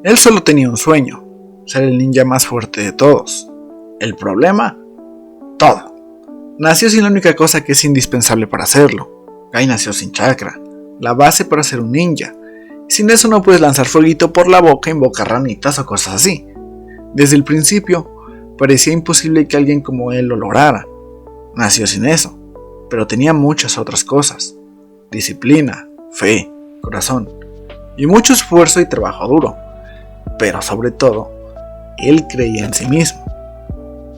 Él solo tenía un sueño: ser el ninja más fuerte de todos. ¿El problema? Todo. Nació sin la única cosa que es indispensable para hacerlo. Gai nació sin chakra, la base para ser un ninja. Sin eso no puedes lanzar fueguito por la boca, invocar ranitas o cosas así. Desde el principio, parecía imposible que alguien como él lo lograra. Nació sin eso, pero tenía muchas otras cosas: disciplina, fe, corazón, y mucho esfuerzo y trabajo duro. Pero sobre todo, él creía en sí mismo.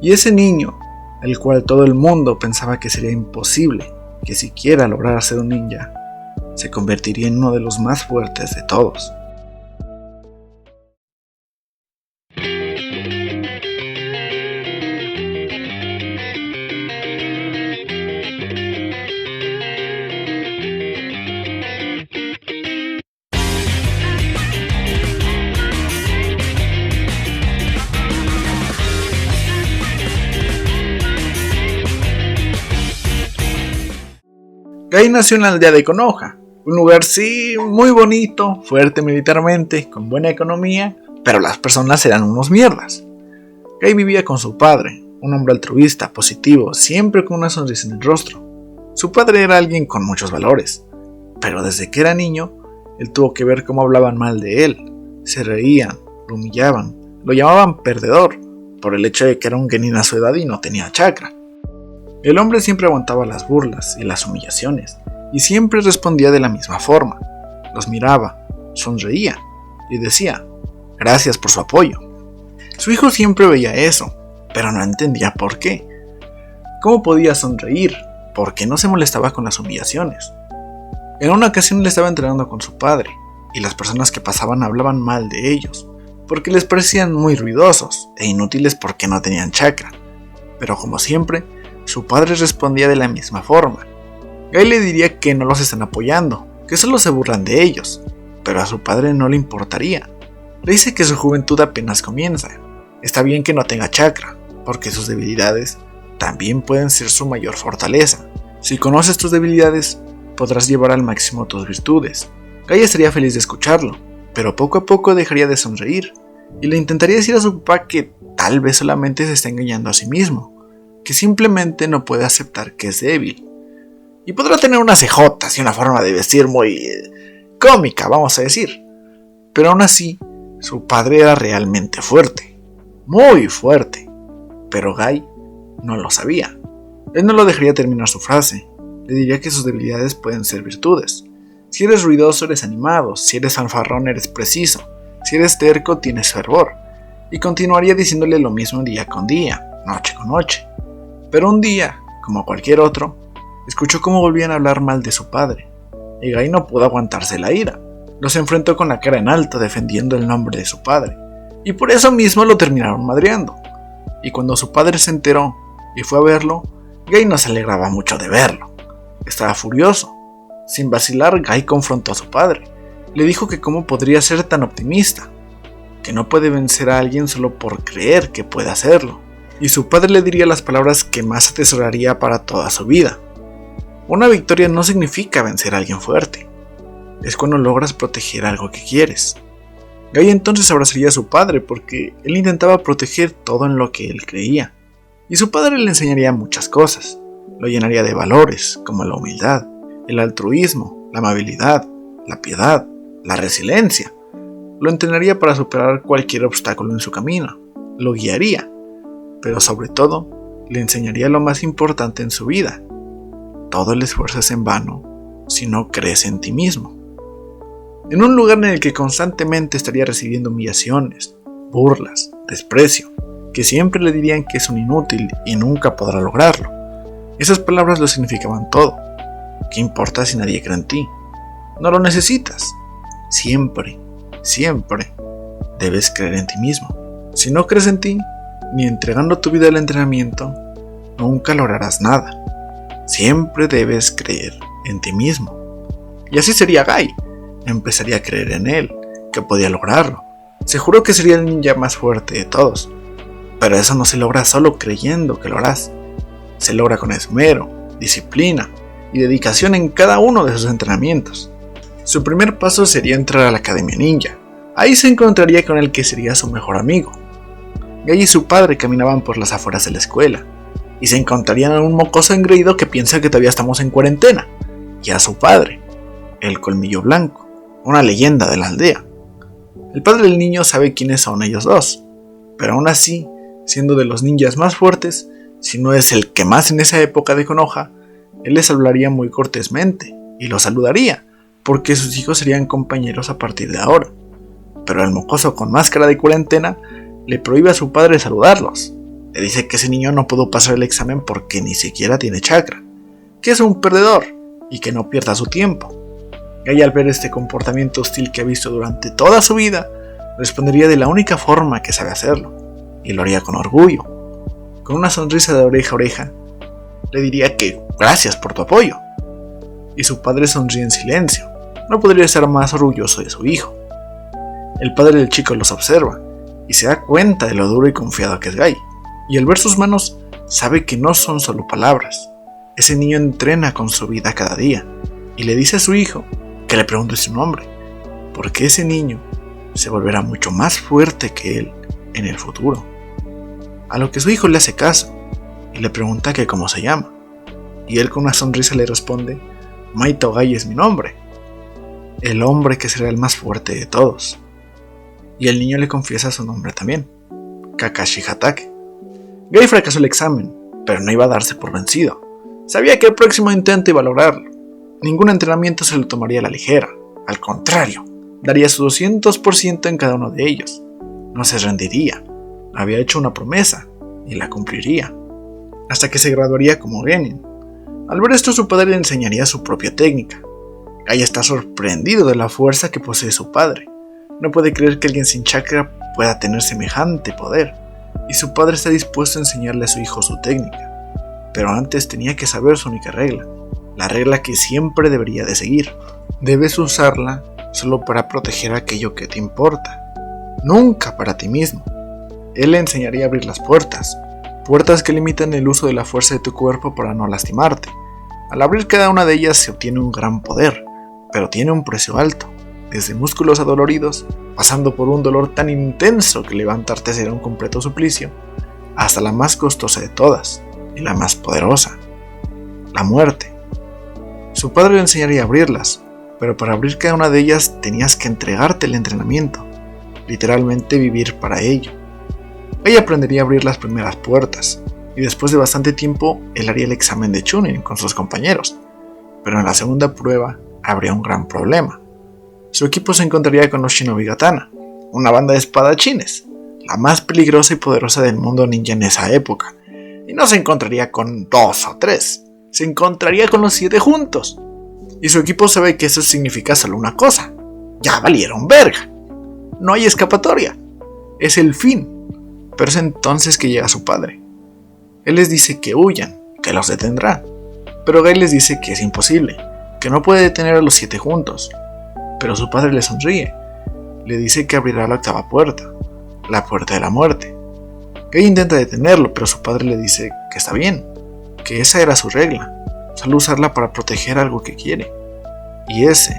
Y ese niño, el cual todo el mundo pensaba que sería imposible que siquiera lograra ser un ninja, se convertiría en uno de los más fuertes de todos. Gai nació en la aldea de Konoha, un lugar sí muy bonito, fuerte militarmente, con buena economía, pero las personas eran unos mierdas. Gai vivía con su padre, un hombre altruista, positivo, siempre con una sonrisa en el rostro. Su padre era alguien con muchos valores, pero desde que era niño, él tuvo que ver cómo hablaban mal de él, se reían, lo humillaban, lo llamaban perdedor, por el hecho de que era un genin a su edad y no tenía chakra. El hombre siempre aguantaba las burlas y las humillaciones, y siempre respondía de la misma forma. Los miraba, sonreía y decía: gracias por su apoyo. Su hijo siempre veía eso, pero no entendía por qué. ¿Cómo podía sonreír? ¿Por qué no se molestaba con las humillaciones? En una ocasión le estaba entrenando con su padre, y las personas que pasaban hablaban mal de ellos, porque les parecían muy ruidosos e inútiles porque no tenían chakra. Pero como siempre, su padre respondía de la misma forma. Gai le diría que no los están apoyando, que solo se burlan de ellos, pero a su padre no le importaría. Le dice que su juventud apenas comienza. Está bien que no tenga chakra, porque sus debilidades también pueden ser su mayor fortaleza. Si conoces tus debilidades, podrás llevar al máximo tus virtudes. Gai estaría feliz de escucharlo, pero poco a poco dejaría de sonreír, y le intentaría decir a su papá que tal vez solamente se está engañando a sí mismo, que simplemente no puede aceptar que es débil. Y podrá tener unas cejotas y una forma de vestir muy cómica, vamos a decir. Pero aún así, su padre era realmente fuerte, muy fuerte. Pero Gai no lo sabía. Él no lo dejaría terminar su frase. Le diría que sus debilidades pueden ser virtudes. Si eres ruidoso, eres animado. Si eres fanfarrón, eres preciso. Si eres terco, tienes fervor. Y continuaría diciéndole lo mismo día con día, noche con noche. Pero un día, como cualquier otro, escuchó cómo volvían a hablar mal de su padre, y Gai no pudo aguantarse la ira. Los enfrentó con la cara en alto defendiendo el nombre de su padre, y por eso mismo lo terminaron madreando. Y cuando su padre se enteró y fue a verlo, Gai no se alegraba mucho de verlo. Estaba furioso. Sin vacilar, Gai confrontó a su padre. Le dijo que cómo podría ser tan optimista, que no puede vencer a alguien solo por creer que puede hacerlo. Y su padre le diría las palabras que más atesoraría para toda su vida: una victoria no significa vencer a alguien fuerte, es cuando logras proteger algo que quieres. Gai entonces abrazaría a su padre porque él intentaba proteger todo en lo que él creía, y su padre le enseñaría muchas cosas. Lo llenaría de valores como la humildad, el altruismo, la amabilidad, la piedad, la resiliencia. Lo entrenaría para superar cualquier obstáculo en su camino, lo guiaría, pero sobre todo, le enseñaría lo más importante en su vida: todo el esfuerzo es en vano si no crees en ti mismo. En un lugar en el que constantemente estaría recibiendo humillaciones, burlas, desprecio, que siempre le dirían que es un inútil y nunca podrá lograrlo. Esas palabras lo significaban todo. ¿Qué importa si nadie cree en ti? No lo necesitas. Siempre, siempre debes creer en ti mismo. Si no crees en ti, ni entregando tu vida al entrenamiento, nunca lograrás nada. Siempre debes creer en ti mismo. Y así sería Gai. Empezaría a creer en él, que podía lograrlo. Se juró que sería el ninja más fuerte de todos. Pero eso no se logra solo creyendo que lo harás. Se logra con esmero, disciplina y dedicación en cada uno de sus entrenamientos. Su primer paso sería entrar a la Academia Ninja, Ahí se encontraría con el que sería su mejor amigo. Guy y su padre caminaban por las afueras de la escuela, y se encontrarían a un mocoso engreído que piensa que todavía estamos en cuarentena, y a su padre, el Colmillo Blanco, una leyenda de la aldea. El padre del niño sabe quiénes son ellos dos, pero aún así, siendo de los ninjas más fuertes, si no es el que más en esa época de Konoha, él les hablaría muy cortésmente y los saludaría, porque sus hijos serían compañeros a partir de ahora. Pero el mocoso con máscara de cuarentena le prohíbe a su padre saludarlos. Le dice que ese niño no pudo pasar el examen porque ni siquiera tiene chakra, que es un perdedor y que no pierda su tiempo. Guy, al ver este comportamiento hostil que ha visto durante toda su vida, respondería de la única forma que sabe hacerlo, y lo haría con orgullo. Con una sonrisa de oreja a oreja, le diría que gracias por tu apoyo. Y su padre sonríe en silencio. No podría estar más orgulloso de su hijo. El padre del chico los observa y se da cuenta de lo duro y confiado que es Guy. Y al ver sus manos, sabe que no son solo palabras. Ese niño entrena con su vida cada día y le dice a su hijo que le pregunte su nombre, porque ese niño se volverá mucho más fuerte que él en el futuro. A lo que su hijo le hace caso y le pregunta que cómo se llama, y él con una sonrisa le responde: Maito Guy es mi nombre, el hombre que será el más fuerte de todos. Y el niño le confiesa su nombre también, Kakashi Hatake. Guy fracasó el examen, pero no iba a darse por vencido. Sabía que el próximo intento iba a lograrlo. Ningún entrenamiento se lo tomaría a la ligera, al contrario, daría su 200% en cada uno de ellos. No se rendiría, había hecho una promesa y la cumpliría, hasta que se graduaría como genin. Al ver esto, su padre le enseñaría su propia técnica. Guy está sorprendido de la fuerza que posee su padre. No puede creer que alguien sin chakra pueda tener semejante poder, y su padre está dispuesto a enseñarle a su hijo su técnica. Pero antes tenía que saber su única regla, la regla que siempre debería de seguir. Debes usarla solo para proteger aquello que te importa, nunca para ti mismo. Él le enseñaría a abrir las puertas que limitan el uso de la fuerza de tu cuerpo para no lastimarte. Al abrir cada una de ellas se obtiene un gran poder, pero tiene un precio alto, desde músculos adoloridos, pasando por un dolor tan intenso que levantarte será un completo suplicio, hasta la más costosa de todas, y la más poderosa, la muerte. Su padre le enseñaría a abrirlas, pero para abrir cada una de ellas tenías que entregarte el entrenamiento, literalmente vivir para ello. Ella aprendería a abrir las primeras puertas, y después de bastante tiempo él haría el examen de Chunin con sus compañeros, pero en la segunda prueba habría un gran problema. Su equipo se encontraría con los Shinobi Gatana, una banda de espadachines, la más peligrosa y poderosa del mundo ninja en esa época, y no se encontraría con 2 o 3, se encontraría con los 7 juntos. Y su equipo sabe que eso significa solo una cosa: ya valieron verga. No hay escapatoria. Es el fin. Pero es entonces que llega su padre. Él les dice que huyan, que los detendrá. Pero Guy les dice que es imposible, que no puede detener a los 7 juntos. Pero su padre le sonríe. Le dice que abrirá la 8ª puerta, la puerta de la muerte. Guy intenta detenerlo, pero su padre le dice que está bien, que esa era su regla, solo usarla para proteger algo que quiere. Y ese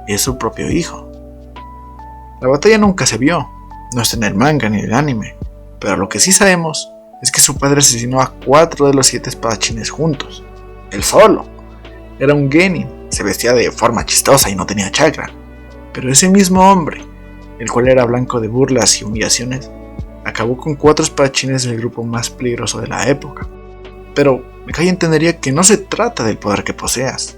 es su propio hijo. La batalla nunca se vio, no está en el manga ni en el anime, pero lo que sí sabemos es que su padre asesinó a 4 de los 7 espadachines juntos. Él solo. Era un genin, se vestía de forma chistosa y no tenía chakra. Pero ese mismo hombre, el cual era blanco de burlas y humillaciones, acabó con 4 espadachines del grupo más peligroso de la época. Pero Guy entendería que no se trata del poder que poseas,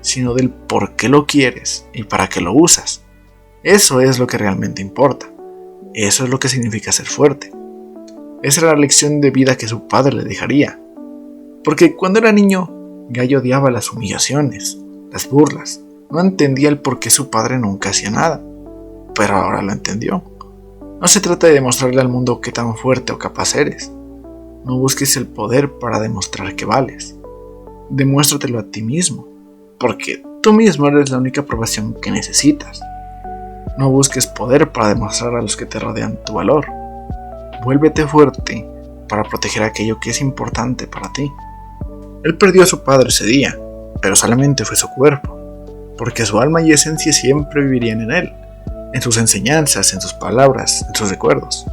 sino del por qué lo quieres y para qué lo usas. Eso es lo que realmente importa. Eso es lo que significa ser fuerte. Esa era la lección de vida que su padre le dejaría. Porque cuando era niño, Guy odiaba las humillaciones, las burlas. No entendía el por qué su padre nunca hacía nada. Pero ahora lo entendió. No se trata de demostrarle al mundo qué tan fuerte o capaz eres. No busques el poder para demostrar que vales. Demuéstratelo a ti mismo, porque tú mismo eres la única aprobación que necesitas. No busques poder para demostrar a los que te rodean tu valor. Vuélvete fuerte para proteger aquello que es importante para ti. Él perdió a su padre ese día, pero solamente fue su cuerpo, porque su alma y esencia siempre vivirían en él. en sus enseñanzas, en sus palabras, en sus recuerdos,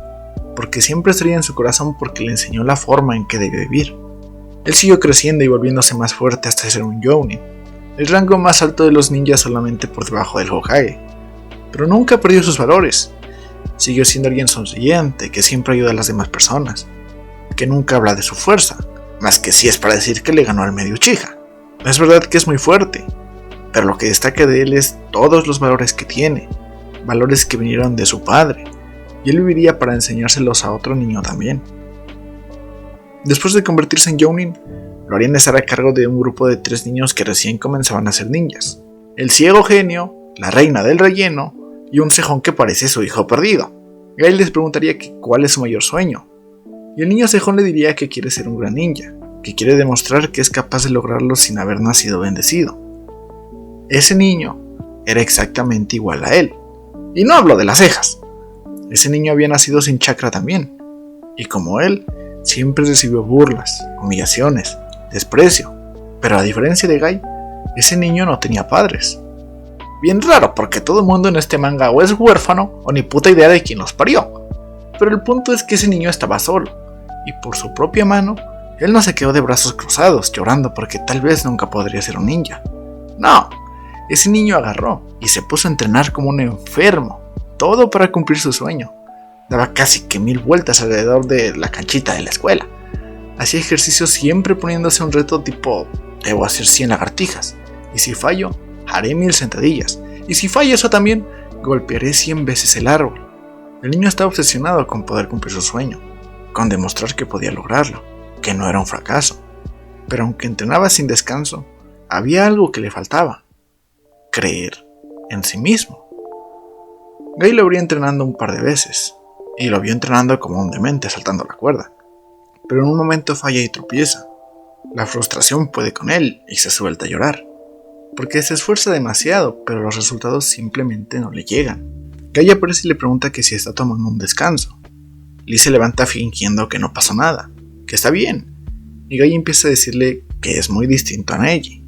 porque siempre estaría en su corazón porque le enseñó la forma en que debe vivir. Él siguió creciendo y volviéndose más fuerte hasta ser un Jounin, el rango más alto de los ninjas solamente por debajo del Hokage, pero nunca perdió sus valores. Siguió siendo alguien sonriente, que siempre ayuda a las demás personas, que nunca habla de su fuerza, más que si es para decir que le ganó al medio Uchiha. Es verdad que es muy fuerte, pero lo que destaca de él es todos los valores que tiene, valores que vinieron de su padre, y él viviría para enseñárselos a otro niño también. Después de convertirse en Jounin, lo harían estar a cargo de un grupo de 3 niños que recién comenzaban a ser ninjas: el ciego genio, la reina del relleno y un cejón que parece su hijo perdido. Guy les preguntaría que cuál es su mayor sueño, y el niño cejón le diría que quiere ser un gran ninja, que quiere demostrar que es capaz de lograrlo sin haber nacido bendecido. Ese niño era exactamente igual a él, y no hablo de las cejas. Ese niño había nacido sin chakra también, y como él, siempre recibió burlas, humillaciones, desprecio, pero a diferencia de Guy, ese niño no tenía padres. Bien raro, porque todo el mundo en este manga o es huérfano o ni puta idea de quién los parió. Pero el punto es que ese niño estaba solo, y por su propia mano, él no se quedó de brazos cruzados llorando porque tal vez nunca podría ser un ninja. No, ese niño agarró y se puso a entrenar como un enfermo, todo para cumplir su sueño. Daba casi que 1000 vueltas alrededor de la canchita de la escuela. Hacía ejercicio siempre poniéndose un reto tipo: debo hacer 100 lagartijas, y si fallo, haré 1000 sentadillas, y si fallo eso también, golpearé 100 veces el árbol. El niño estaba obsesionado con poder cumplir su sueño, con demostrar que podía lograrlo, que no era un fracaso. Pero aunque entrenaba sin descanso, había algo que le faltaba: creer en sí mismo. Guy lo habría entrenando un par de veces, y lo vio entrenando como un demente saltando la cuerda, pero en un momento falla y tropieza. La frustración puede con él y se suelta a llorar, porque se esfuerza demasiado, pero los resultados simplemente no le llegan. Guy aparece y le pregunta que si está tomando un descanso. Lee se levanta fingiendo que no pasó nada, que está bien, y Guy empieza a decirle que es muy distinto a Neji.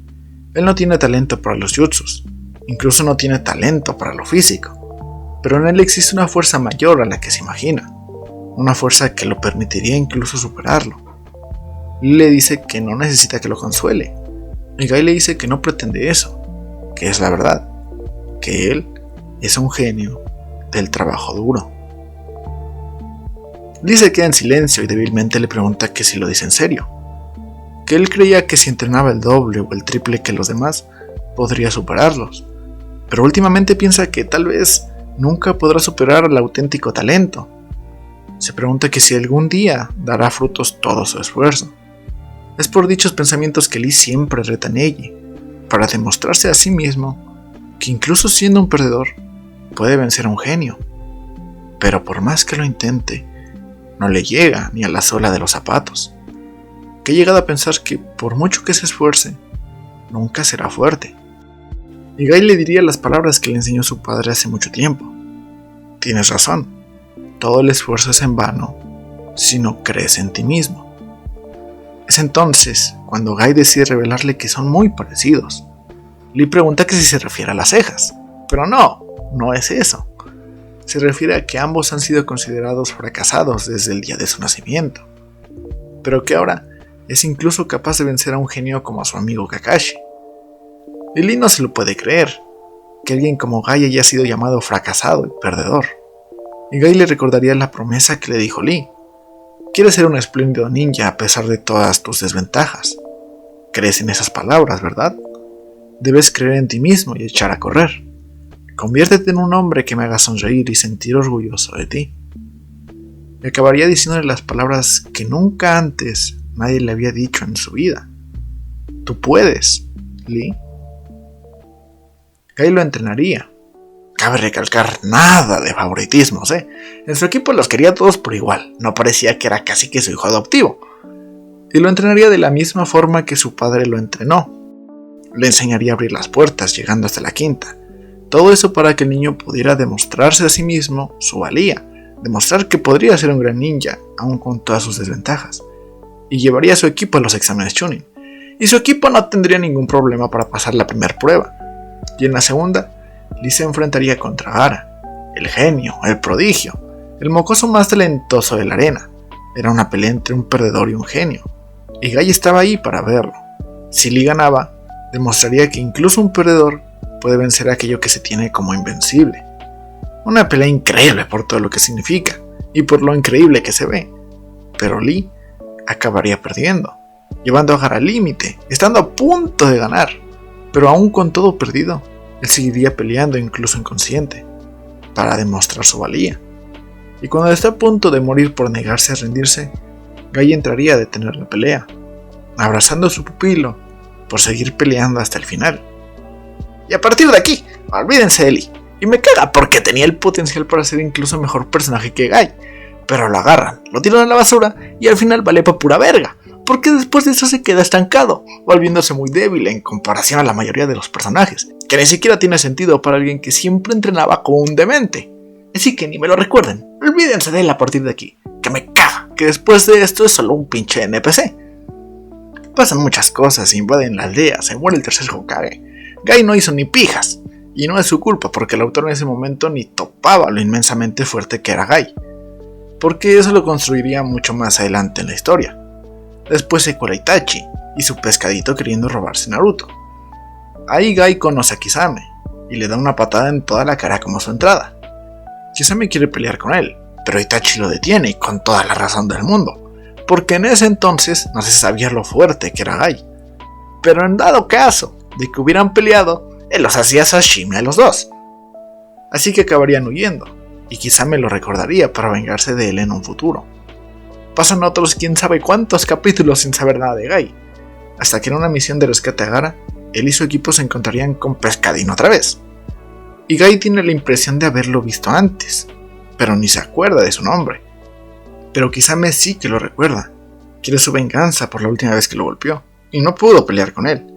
Él no tiene talento para los jutsus, incluso no tiene talento para lo físico, pero en él existe una fuerza mayor a la que se imagina, una fuerza que lo permitiría incluso superarlo. Lee le dice que no necesita que lo consuele, y Guy le dice que no pretende eso, que es la verdad, que él es un genio del trabajo duro. Lee se queda en silencio y débilmente le pregunta que si lo dice en serio, que él creía que si entrenaba el doble o el triple que los demás, podría superarlos, pero últimamente piensa que tal vez nunca podrá superar al auténtico talento. Se pregunta que si algún día dará frutos todo su esfuerzo. Es por dichos pensamientos que Lee siempre reta a Neji, para demostrarse a sí mismo que incluso siendo un perdedor, puede vencer a un genio. Pero por más que lo intente, no le llega ni a la suela de los zapatos. Que he llegado a pensar que por mucho que se esfuerce, nunca será fuerte. Y Guy le diría las palabras que le enseñó su padre hace mucho tiempo: tienes razón, todo el esfuerzo es en vano si no crees en ti mismo. Es entonces cuando Guy decide revelarle que son muy parecidos. Lee pregunta que si se refiere a las cejas, pero no es eso. Se refiere a que ambos han sido considerados fracasados desde el día de su nacimiento, pero que ahora es incluso capaz de vencer a un genio como a su amigo Kakashi. Y Lee no se lo puede creer, que alguien como Guy haya sido llamado fracasado y perdedor. Y Guy le recordaría la promesa que le dijo Lee: quieres ser un espléndido ninja a pesar de todas tus desventajas. Crees en esas palabras, ¿verdad? Debes creer en ti mismo y echar a correr. Conviértete en un hombre que me haga sonreír y sentir orgulloso de ti. Y acabaría diciéndole las palabras que nunca antes nadie le había dicho en su vida: tú puedes, Lee. Guy lo entrenaría. Cabe recalcar, nada de favoritismos, En su equipo los quería todos por igual, no parecía que era casi que su hijo adoptivo. Y lo entrenaría de la misma forma que su padre lo entrenó. Le enseñaría a abrir las puertas llegando hasta la quinta. Todo eso para que el niño pudiera demostrarse a sí mismo su valía, demostrar que podría ser un gran ninja, aun con todas sus desventajas. Y llevaría a su equipo a los exámenes Chunin. Y su equipo no tendría ningún problema para pasar la primera prueba. Y en la segunda, Lee se enfrentaría contra Gaara, el genio, el prodigio, el mocoso más talentoso de la arena. Era una pelea entre un perdedor y un genio, y Guy estaba ahí para verlo. Si Lee ganaba, demostraría que incluso un perdedor puede vencer aquello que se tiene como invencible. Una pelea increíble por todo lo que significa, y por lo increíble que se ve. Pero Lee acabaría perdiendo, llevando a Gar al límite, estando a punto de ganar. Pero aún con todo perdido, él seguiría peleando incluso inconsciente, para demostrar su valía. Y cuando está a punto de morir por negarse a rendirse, Guy entraría a detener la pelea, abrazando a su pupilo por seguir peleando hasta el final. Y a partir de aquí, olvídense de Lee. Y me caga porque tenía el potencial para ser incluso mejor personaje que Guy. Pero lo agarran, lo tiran a la basura y al final vale pa' pura verga. Porque después de eso se queda estancado, volviéndose muy débil en comparación a la mayoría de los personajes, que ni siquiera tiene sentido para alguien que siempre entrenaba como un demente. Así que ni me lo recuerden, olvídense de él a partir de aquí, que me caga, que después de esto es solo un pinche NPC. Pasan muchas cosas, se invaden la aldea, se muere el tercer Hokage. Guy no hizo ni pijas, y no es su culpa porque el autor en ese momento ni topaba lo inmensamente fuerte que era Guy, porque eso lo construiría mucho más adelante en la historia. Después se cuela Itachi y su pescadito queriendo robarse Naruto. Ahí Guy conoce a Kisame y le da una patada en toda la cara como su entrada. Kisame quiere pelear con él, pero Itachi lo detiene y con toda la razón del mundo, porque en ese entonces no se sabía lo fuerte que era Guy. Pero en dado caso de que hubieran peleado, él los hacía sashimi a los dos. Así que acabarían huyendo, y Kisame lo recordaría para vengarse de él en un futuro. Pasan otros quién sabe cuántos capítulos sin saber nada de Guy, hasta que en una misión de rescate a Gaara, él y su equipo se encontrarían con Pescadín otra vez. Y Guy tiene la impresión de haberlo visto antes, pero ni se acuerda de su nombre. Pero Kisame sí que lo recuerda, quiere su venganza por la última vez que lo golpeó, y no pudo pelear con él.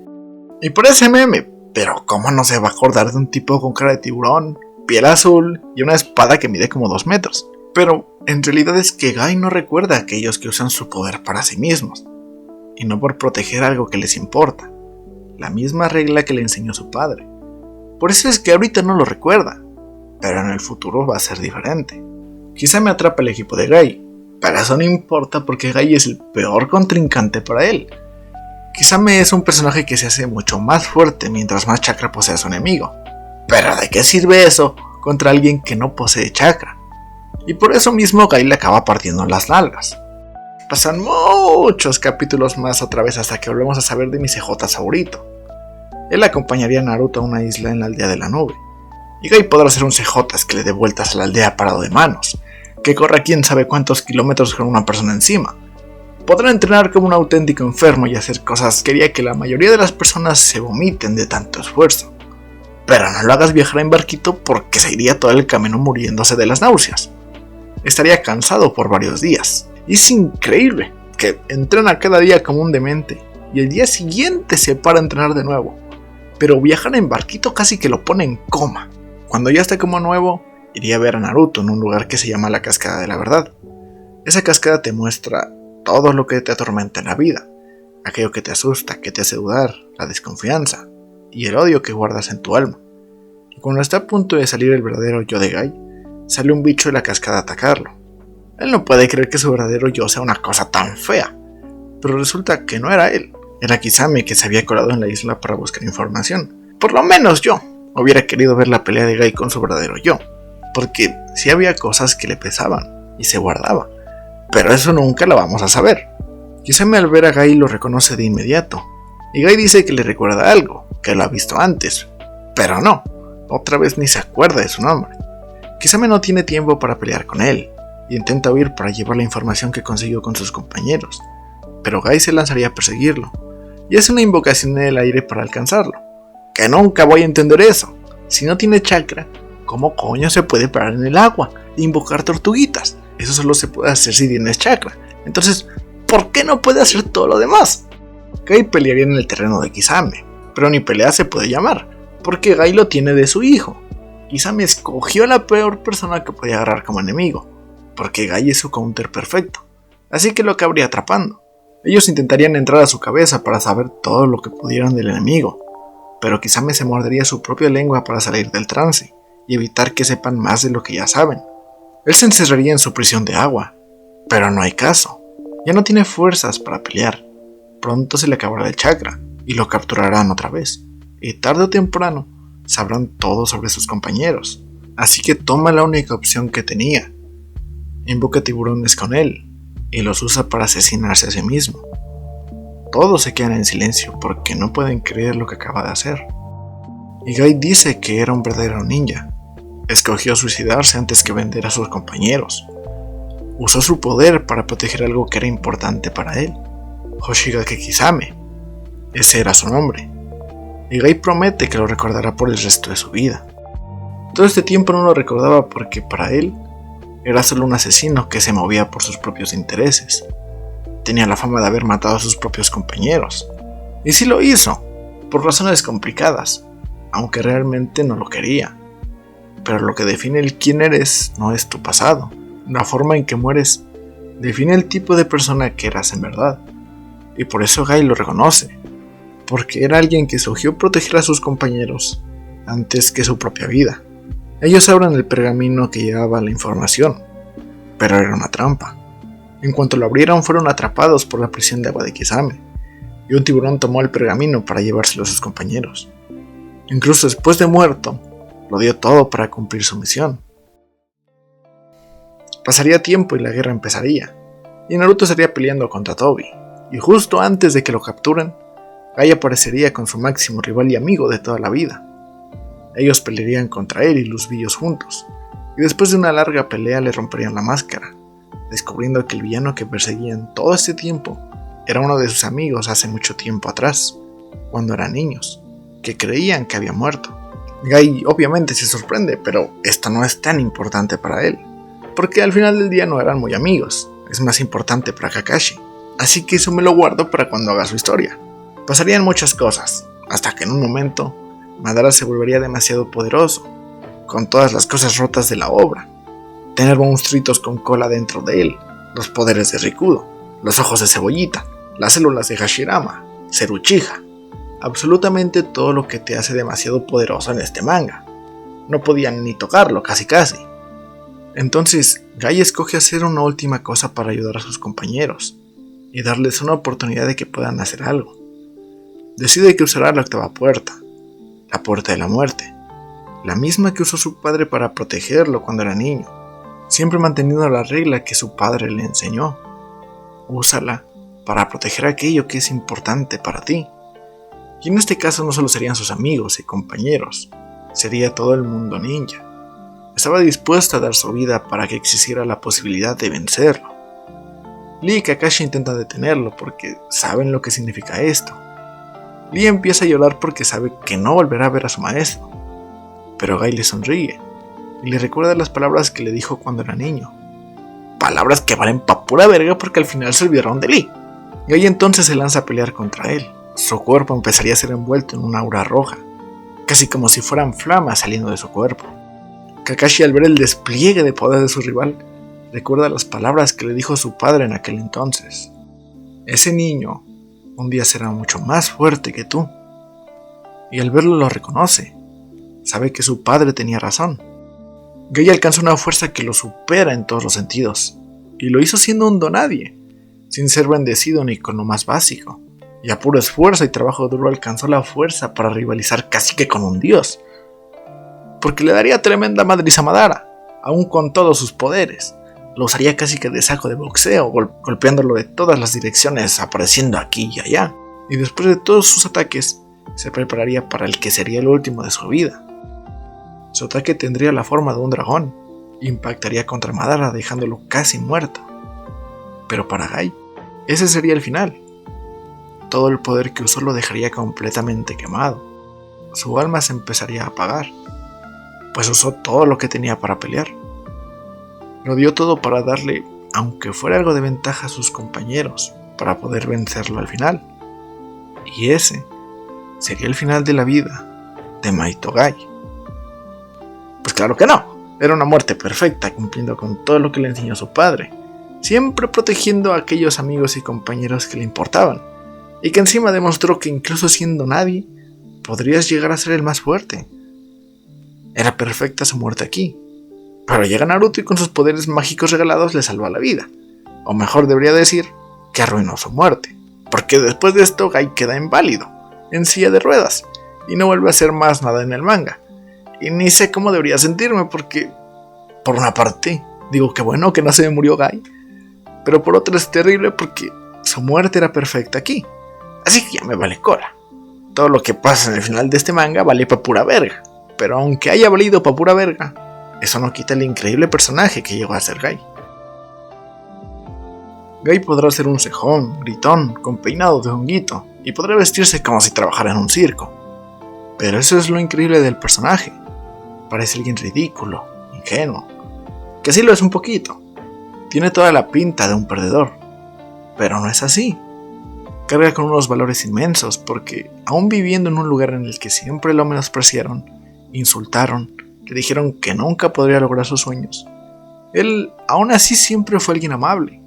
Y por ese meme, pero ¿cómo no se va a acordar de un tipo con cara de tiburón, piel azul y una espada que mide como 2 metros? Pero en realidad es que Guy no recuerda a aquellos que usan su poder para sí mismos, y no por proteger algo que les importa, la misma regla que le enseñó su padre. Por eso es que ahorita no lo recuerda, pero en el futuro va a ser diferente. Quizá me atrapa el equipo de Guy, pero eso no importa porque Guy es el peor contrincante para él. Kisame es un personaje que se hace mucho más fuerte mientras más chakra posea su enemigo, pero ¿de qué sirve eso contra alguien que no posee chakra? Y por eso mismo Guy le acaba partiendo las nalgas. Pasan muchos capítulos más otra vez hasta que volvemos a saber de mi CJ favorito. Él acompañaría a Naruto a una isla en la aldea de la nube, y Guy podrá ser un CJ que le dé vueltas a la aldea parado de manos, que corra quién sabe cuántos kilómetros con una persona encima. Podrá entrenar como un auténtico enfermo y hacer cosas que haría que la mayoría de las personas se vomiten de tanto esfuerzo. Pero no lo hagas viajar en barquito porque se iría todo el camino muriéndose de las náuseas. Estaría cansado por varios días. Y es increíble que entrena cada día como un demente y el día siguiente se para a entrenar de nuevo. Pero viajar en barquito casi que lo pone en coma. Cuando ya esté como nuevo, iría a ver a Naruto en un lugar que se llama la Cascada de la Verdad. Esa cascada te muestra todo lo que te atormenta en la vida, aquello que te asusta, que te hace dudar, la desconfianza y el odio que guardas en tu alma. Y cuando está a punto de salir el verdadero yo de Guy, sale un bicho de la cascada a atacarlo. Él no puede creer que su verdadero yo sea una cosa tan fea, pero resulta que no era él, era Kisame que se había colado en la isla para buscar información. Por lo menos yo hubiera querido ver la pelea de Guy con su verdadero yo, porque sí había cosas que le pesaban y se guardaba. Pero eso nunca lo vamos a saber. Kisame al ver a Guy lo reconoce de inmediato, y Guy dice que le recuerda algo, que lo ha visto antes, pero no, otra vez ni se acuerda de su nombre. Kisame no tiene tiempo para pelear con él, y intenta huir para llevar la información que consiguió con sus compañeros, pero Guy se lanzaría a perseguirlo, y hace una invocación en el aire para alcanzarlo. Que nunca voy a entender eso. Si no tiene chakra, ¿cómo coño se puede parar en el agua e invocar tortuguitas? Eso solo se puede hacer si tienes chakra. Entonces, ¿por qué no puede hacer todo lo demás? Guy pelearía en el terreno de Kisame, pero ni pelea se puede llamar, porque Guy lo tiene de su hijo. Kisame escogió a la peor persona que podía agarrar como enemigo, porque Guy es su counter perfecto, así que lo acabaría atrapando. Ellos intentarían entrar a su cabeza para saber todo lo que pudieran del enemigo, pero Kisame se mordería su propia lengua para salir del trance, y evitar que sepan más de lo que ya saben. Él se encerraría en su prisión de agua, pero no hay caso. Ya no tiene fuerzas para pelear. Pronto se le acabará el chakra y lo capturarán otra vez. Y tarde o temprano sabrán todo sobre sus compañeros. Así que toma la única opción que tenía. Invoca tiburones con él y los usa para asesinarse a sí mismo. Todos se quedan en silencio porque no pueden creer lo que acaba de hacer. Y Guy dice que era un verdadero ninja. Escogió suicidarse antes que vender a sus compañeros. Usó su poder para proteger algo que era importante para él. Hoshigaki Kisame. Ese era su nombre. Y Guy promete que lo recordará por el resto de su vida. Todo este tiempo no lo recordaba porque para él era solo un asesino que se movía por sus propios intereses. Tenía la fama de haber matado a sus propios compañeros. Y sí lo hizo, por razones complicadas, aunque realmente no lo quería. Pero lo que define el quién eres no es tu pasado. La forma en que mueres define el tipo de persona que eras en verdad. Y por eso Guy lo reconoce, porque era alguien que escogió proteger a sus compañeros antes que su propia vida. Ellos abren el pergamino que llevaba la información, pero era una trampa. En cuanto lo abrieron fueron atrapados por la prisión de agua de Kisame, y un tiburón tomó el pergamino para llevárselo a sus compañeros. Incluso después de muerto, lo dio todo para cumplir su misión. Pasaría tiempo y la guerra empezaría, y Naruto estaría peleando contra Tobi, y justo antes de que lo capturen, Guy aparecería con su máximo rival y amigo de toda la vida. Ellos pelearían contra él y los Billos juntos, y después de una larga pelea le romperían la máscara, descubriendo que el villano que perseguían todo este tiempo era uno de sus amigos hace mucho tiempo atrás, cuando eran niños, que creían que había muerto. Guy obviamente se sorprende, pero esto no es tan importante para él, porque al final del día no eran muy amigos, es más importante para Kakashi, así que eso me lo guardo para cuando haga su historia. Pasarían muchas cosas, hasta que en un momento Madara se volvería demasiado poderoso, con todas las cosas rotas de la obra. Tener monstruitos con cola dentro de él, los poderes de Rikudo, los ojos de cebollita, las células de Hashirama, ser Uchiha, absolutamente todo lo que te hace demasiado poderoso en este manga. No podían ni tocarlo, casi. Entonces, Guy escoge hacer una última cosa para ayudar a sus compañeros, y darles una oportunidad de que puedan hacer algo. Decide que usará la octava puerta, la puerta de la muerte, la misma que usó su padre para protegerlo cuando era niño, siempre manteniendo la regla que su padre le enseñó. Úsala para proteger aquello que es importante para ti. Y en este caso no solo serían sus amigos y compañeros, sería todo el mundo ninja. Estaba dispuesto a dar su vida para que existiera la posibilidad de vencerlo. Lee y Kakashi intentan detenerlo porque saben lo que significa esto. Lee empieza a llorar porque sabe que no volverá a ver a su maestro. Pero Guy le sonríe y le recuerda las palabras que le dijo cuando era niño. Palabras que valen pa' pura verga porque al final se olvidaron de Lee. Guy entonces se lanza a pelear contra él. Su cuerpo empezaría a ser envuelto en una aura roja, casi como si fueran flamas saliendo de su cuerpo. Kakashi, al ver el despliegue de poder de su rival, recuerda las palabras que le dijo su padre en aquel entonces. Ese niño un día será mucho más fuerte que tú. Y al verlo lo reconoce. Sabe que su padre tenía razón. Guy alcanza una fuerza que lo supera en todos los sentidos. Y lo hizo siendo un donadie, sin ser bendecido ni con lo más básico. Y a puro esfuerzo y trabajo duro alcanzó la fuerza para rivalizar casi que con un dios. Porque le daría tremenda madriza a Madara, aún con todos sus poderes. Lo usaría casi que de saco de boxeo, golpeándolo de todas las direcciones, apareciendo aquí y allá. Y después de todos sus ataques, se prepararía para el que sería el último de su vida. Su ataque tendría la forma de un dragón, e impactaría contra Madara dejándolo casi muerto. Pero para Guy, ese sería el final. Todo el poder que usó lo dejaría completamente quemado. Su alma se empezaría a apagar, pues usó todo lo que tenía para pelear. Lo dio todo para darle, aunque fuera algo de ventaja a sus compañeros, para poder vencerlo al final. Y ese sería el final de la vida de Maito Guy. Pues claro que no, era una muerte perfecta, cumpliendo con todo lo que le enseñó su padre, siempre protegiendo a aquellos amigos y compañeros que le importaban, y que encima demostró que incluso siendo nadie, podrías llegar a ser el más fuerte. Era perfecta su muerte aquí. Pero llega Naruto y con sus poderes mágicos regalados le salva la vida. O mejor debería decir, que arruinó su muerte. Porque después de esto Guy queda inválido, en silla de ruedas, y no vuelve a hacer más nada en el manga. Y ni sé cómo debería sentirme porque, por una parte, digo que bueno que no se me murió Guy, pero por otra es terrible porque su muerte era perfecta aquí. Así que ya me vale cola. Todo lo que pasa en el final de este manga vale pa' pura verga. Pero aunque haya valido pa' pura verga, eso no quita el increíble personaje que llegó a ser Guy. Guy podrá ser un cejón, gritón, con peinado de honguito, y podrá vestirse como si trabajara en un circo. Pero eso es lo increíble del personaje. Parece alguien ridículo, ingenuo, que sí lo es un poquito. Tiene toda la pinta de un perdedor, pero no es así. Carga con unos valores inmensos porque, aún viviendo en un lugar en el que siempre lo menospreciaron, insultaron, le dijeron que nunca podría lograr sus sueños, él aún así siempre fue alguien amable,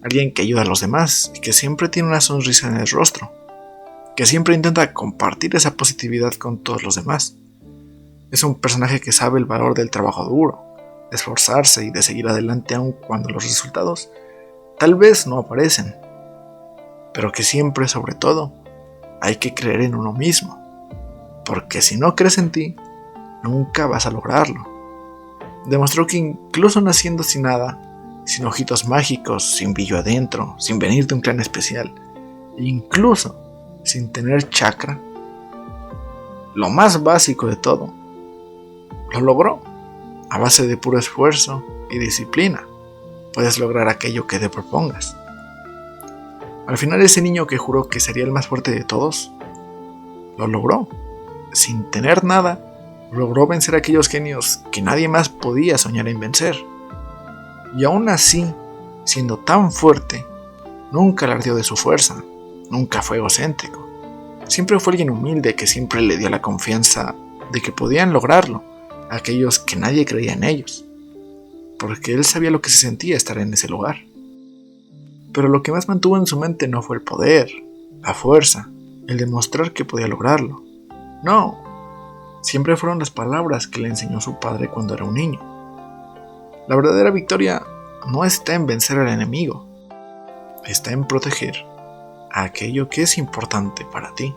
alguien que ayuda a los demás y que siempre tiene una sonrisa en el rostro, que siempre intenta compartir esa positividad con todos los demás. Es un personaje que sabe el valor del trabajo duro, de esforzarse y de seguir adelante aun cuando los resultados tal vez no aparecen, pero que siempre, sobre todo, hay que creer en uno mismo, porque si no crees en ti, nunca vas a lograrlo. Demostró que incluso naciendo sin nada, sin ojitos mágicos, sin brillo adentro, sin venir de un clan especial, incluso sin tener chakra, lo más básico de todo, lo logró. A base de puro esfuerzo y disciplina, puedes lograr aquello que te propongas. Al final, ese niño que juró que sería el más fuerte de todos, lo logró. Sin tener nada, logró vencer a aquellos genios que nadie más podía soñar en vencer. Y aún así, siendo tan fuerte, nunca alardeó de su fuerza, nunca fue egocéntrico. Siempre fue alguien humilde que siempre le dio la confianza de que podían lograrlo a aquellos que nadie creía en ellos, porque él sabía lo que se sentía estar en ese lugar. Pero lo que más mantuvo en su mente no fue el poder, la fuerza, el demostrar que podía lograrlo. No, siempre fueron las palabras que le enseñó su padre cuando era un niño. La verdadera victoria no está en vencer al enemigo, está en proteger a aquello que es importante para ti.